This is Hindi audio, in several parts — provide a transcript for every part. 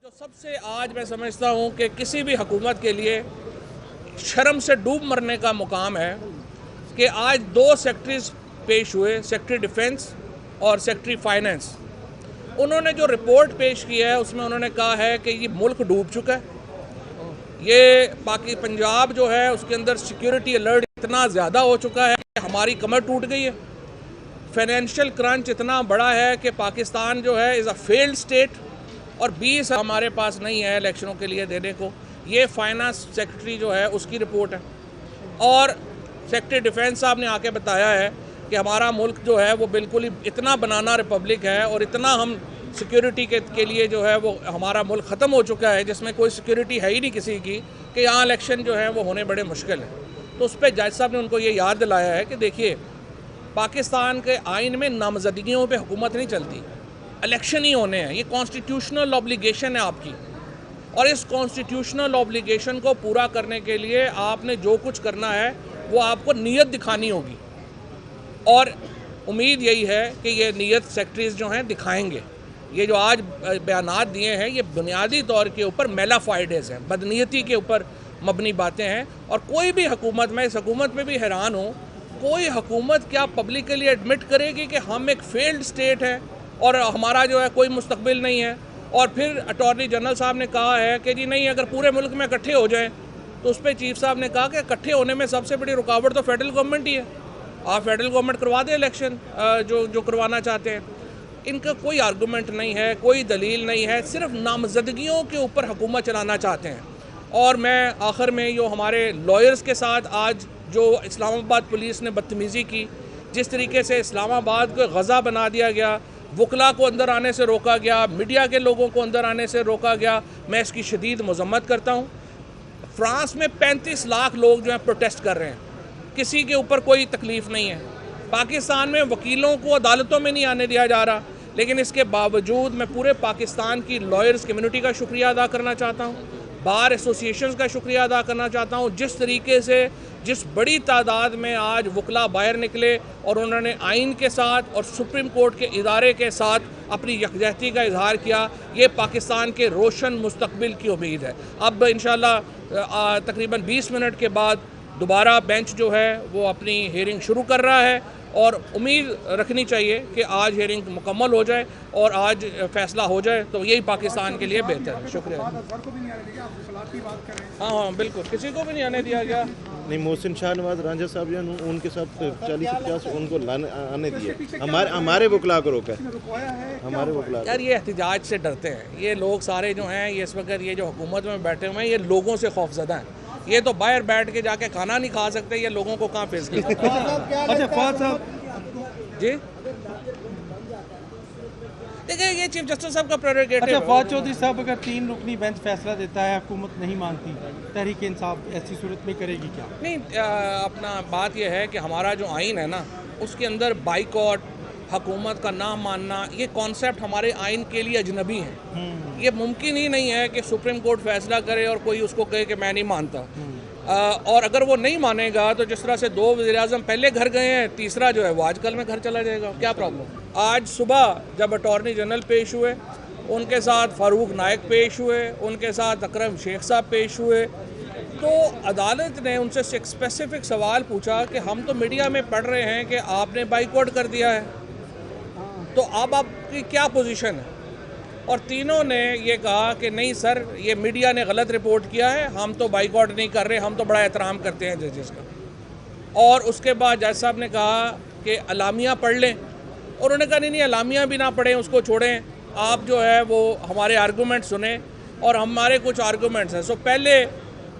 जो सबसे आज मैं समझता हूँ कि किसी भी हुकूमत के लिए शर्म से डूब मरने का मुकाम है कि आज दो सेक्रेटरीज पेश हुए, सेक्रेटरी डिफेंस और सेक्रेटरी फाइनेंस। उन्होंने जो रिपोर्ट पेश की है उसमें उन्होंने कहा है कि ये मुल्क डूब चुका है। ये पंजाब जो है उसके अंदर सिक्योरिटी अलर्ट इतना ज़्यादा हो चुका है कि हमारी कमर टूट गई है। फाइनेंशियल क्रंच इतना बड़ा है कि पाकिस्तान जो है इज़ अ फेल्ड स्टेट और 20 हमारे पास नहीं है इलेक्शनों के लिए देने को। ये फाइनेंस सेक्रेटरी जो है उसकी रिपोर्ट है और सेक्रेटरी डिफेंस साहब ने आके बताया है कि हमारा मुल्क जो है वो बिल्कुल ही इतना बनाना रिपब्लिक है और इतना हम सिक्योरिटी के लिए जो है वो हमारा मुल्क ख़त्म हो चुका है, जिसमें कोई सिक्योरिटी है ही नहीं किसी की, कि यहाँ इलेक्शन जो है वो होने बड़े मुश्किल है। तो उस पर जज साहब ने उनको ये याद दिलाया है कि देखिए, पाकिस्तान के आइन में नामजदगियों पे हुकूमत नहीं चलती, इलेक्शन ही होने हैं। ये कॉन्स्टिट्यूशनल ऑब्लिगेशन है आपकी, और इस कॉन्स्टिट्यूशनल ऑब्लिगेशन को पूरा करने के लिए आपने जो कुछ करना है वो आपको नीयत दिखानी होगी, और उम्मीद यही है कि ये नीयत सेक्रेटरीज जो हैं दिखाएंगे। ये जो आज बयानात दिए हैं ये बुनियादी तौर के ऊपर मेलाफाइडेज हैं, बदनीयती के ऊपर मबनी बातें हैं। और कोई भी हुकूमत, मैं इस हुकूमत में भी हैरान हूँ, कोई हुकूमत क्या पब्लिकली एडमिट करेगी कि हम एक फेल्ड स्टेट है और हमारा जो है कोई मुस्तकबिल नहीं है। और फिर अटॉर्नी जनरल साहब ने कहा है कि जी नहीं, अगर पूरे मुल्क में इकट्ठे हो जाएं, तो उस पर चीफ साहब ने कहा कि इकट्ठे होने में सबसे बड़ी रुकावट तो फेडरल गवर्नमेंट ही है। आप फेडरल गवर्नमेंट करवा दें इलेक्शन जो करवाना चाहते हैं। इनका कोई आर्गूमेंट नहीं है, कोई दलील नहीं है, सिर्फ नामजदगियों के ऊपर हुकूमत चलाना चाहते हैं। और मैं आखिर में जो हमारे लॉयर्स के साथ आज जो इस्लामाबाद पुलिस ने बदतमीज़ी की, जिस तरीके से इस्लामाबाद को गज़ा बना दिया गया, वकला को अंदर आने से रोका गया, मीडिया के लोगों को अंदर आने से रोका गया, मैं इसकी शदीद मज़म्मत करता हूँ। फ्रांस में 35 लाख लोग जो हैं प्रोटेस्ट कर रहे हैं, किसी के ऊपर कोई तकलीफ़ नहीं है। पाकिस्तान में वकीलों को अदालतों में नहीं आने दिया जा रहा, लेकिन इसके बावजूद मैं पूरे पाकिस्तान की लॉयर्स कम्युनिटी का शुक्रिया अदा करना चाहता हूँ, बार एसोसिएशंस का शुक्रिया अदा करना चाहता हूँ, जिस तरीके से जिस बड़ी तादाद में आज वकला बाहर निकले और उन्होंने आइन के साथ और सुप्रीम कोर्ट के इदारे के साथ अपनी यकजहती का इजहार किया। ये पाकिस्तान के रोशन मुस्तकबिल की उम्मीद है। अब इंशाल्लाह तकरीबन 20 मिनट के बाद दोबारा बेंच जो है वो अपनी हेयरिंग शुरू कर रहा है, और उम्मीद रखनी चाहिए कि आज हेयरिंग मुकम्मल हो जाए और आज फैसला हो जाए, तो यही पाकिस्तान के लिए बेहतर है। शुक्रिया। हाँ, बिल्कुल, किसी को भी नहीं आने दिया गया। नहीं, मोहसिन शाह नवाज रांझा साहब जो हैं उनके साथ 40-50 उनको आने दिए, हमारे वकला को रोका है, हमारे वकला। यार, ये एहतजाज से डरते हैं ये लोग सारे जो हैं, ये इस वक्त ये जो हुकूमत में बैठे हुए हैं, ये लोगों से खौफजदा हैं। ये तो बाहर बैठ के जाके खाना नहीं खा सकते, ये लोगों को कहाँ फेस किया। अच्छा फौज साहब जी, देखिए, ये चीफ जस्टिस साहब का प्रेरोगेटिव है। अच्छा, फौज चौधरी साहब अगर 3 रुकनी बेंच फैसला देता है, हुकूमत नहीं मानती, तहरीक इंसाफ ऐसी सूरत में करेगी क्या? नहीं, अपना बात यह है कि हमारा जो आइन है ना, उसके अंदर बाइकॉट, हुकूमत का ना मानना, ये कॉन्सेप्ट हमारे आइन के लिए अजनबी है। ये मुमकिन ही नहीं है कि सुप्रीम कोर्ट फैसला करे और कोई उसको कहे कि मैं नहीं मानता। और अगर वो नहीं मानेगा तो जिस तरह से 2 वज़ीर-ए-आज़म पहले घर गए हैं, तीसरा जो है वो आजकल में घर चला जाएगा, क्या प्रॉब्लम। आज सुबह जब अटॉर्नी जनरल पेश हुए, उनके साथ फारूक नायक पेश हुए, उनके साथ अकरम शेख साहब पेश हुए, तो अदालत ने उनसे एक स्पेसिफिक सवाल पूछा कि हम तो मीडिया में पढ़ रहे हैं कि आपने बाइकआउट कर दिया है, तो अब आपकी क्या पोजीशन है। और तीनों ने ये कहा कि नहीं सर, ये मीडिया ने गलत रिपोर्ट किया है, हम तो बाइकआउट नहीं कर रहे, हम तो बड़ा एहतराम करते हैं जजेस का। और उसके बाद जज साहब ने कहा कि अलामिया पढ़ लें, और उन्होंने कहा नहीं, अलामिया भी ना पढ़ें, उसको छोड़ें, आप जो है वो हमारे आर्गूमेंट सुने, और हमारे कुछ आर्गूमेंट्स हैं। सो पहले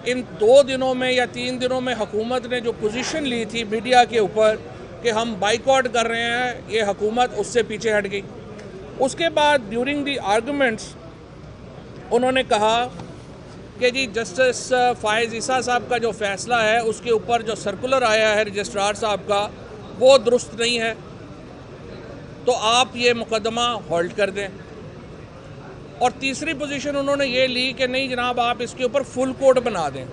इन 2 दिनों में या 3 दिनों में हुकूमत ने जो पोजीशन ली थी मीडिया के ऊपर कि हम बाइकआउट कर रहे हैं, ये हुकूमत उससे पीछे हट गई। उसके बाद ड्यूरिंग दी आर्गूमेंट्स उन्होंने कहा कि जी जस्टिस फायज़ ईसा साहब का जो फ़ैसला है उसके ऊपर जो सर्कुलर आया है रजिस्ट्रार साहब का, वो दुरुस्त नहीं है, तो आप ये मुकदमा होल्ड कर दें। और तीसरी पोजीशन उन्होंने ये ली कि नहीं जनाब, आप इसके ऊपर फुल कोर्ट बना दें।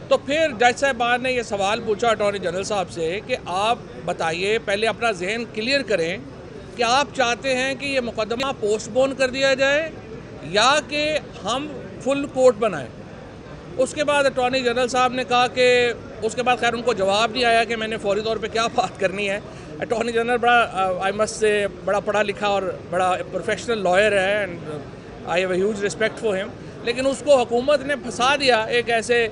तो फिर जज साहबान ने ये सवाल पूछा अटॉर्नी जनरल साहब से कि आप बताइए, पहले अपना जहन क्लियर करें कि आप चाहते हैं कि ये मुकदमा पोस्टपोन कर दिया जाए या कि हम फुल कोर्ट बनाएं। उसके बाद अटॉर्नी जनरल साहब ने कहा कि उसके बाद खैर उनको जवाब नहीं आया कि मैंने फौरी तौर पे क्या बात करनी है। अटॉर्नी जनरल बड़ा आई मस्ट से बड़ा पढ़ा लिखा और बड़ा प्रोफेशनल लॉयर है and I have a huge respect for him, लेकिन उसको हुकूमत ने फंसा दिया एक ऐसे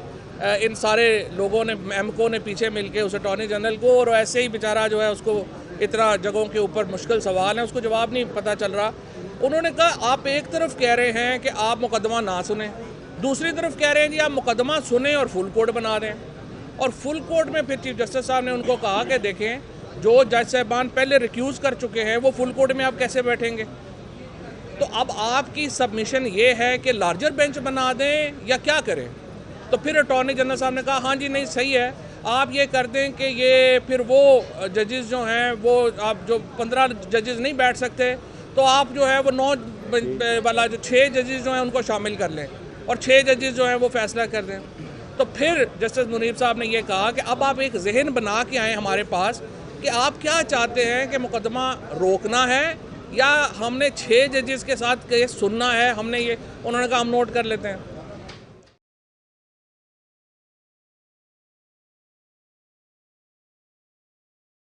इन सारे लोगों ने एमको ने पीछे मिलके उस अटॉर्नी जनरल को, और ऐसे ही बेचारा जो है उसको इतना जगहों के ऊपर मुश्किल सवाल है, उसको जवाब नहीं पता चल रहा। उन्होंने कहा आप एक तरफ कह रहे हैं कि आप मुकदमा ना सुने, दूसरी तरफ कह रहे हैं जी आप मुकदमा सुने और फुल कोर्ट बना दें। और फुल कोर्ट में फिर चीफ जस्टिस साहब ने उनको कहा कि देखें जो जज साहबान पहले रिक्यूज़ कर चुके हैं वो फुल कोर्ट में आप कैसे बैठेंगे। तो अब आपकी सबमिशन ये है कि लार्जर बेंच बना दें या क्या करें। तो फिर अटॉर्नी जनरल साहब ने कहा हाँ जी नहीं सही है, आप ये कर दें कि ये फिर वो जजेस जो हैं वो आप जो 15 जजेस नहीं बैठ सकते तो आप जो है वो 9 वाला जो 6 जजेस जो हैं उनको शामिल कर लें और 6 जजेस जो हैं वो फैसला कर दें। तो फिर जस्टिस मुनीब साहब ने ये कहा कि अब आप एक जहन बना के आएँ हमारे पास कि आप क्या चाहते हैं कि मुकदमा रोकना है या हमने 6 जजेस के साथ केस सुनना है। हमने ये उन्होंने कहा हम नोट कर लेते हैं।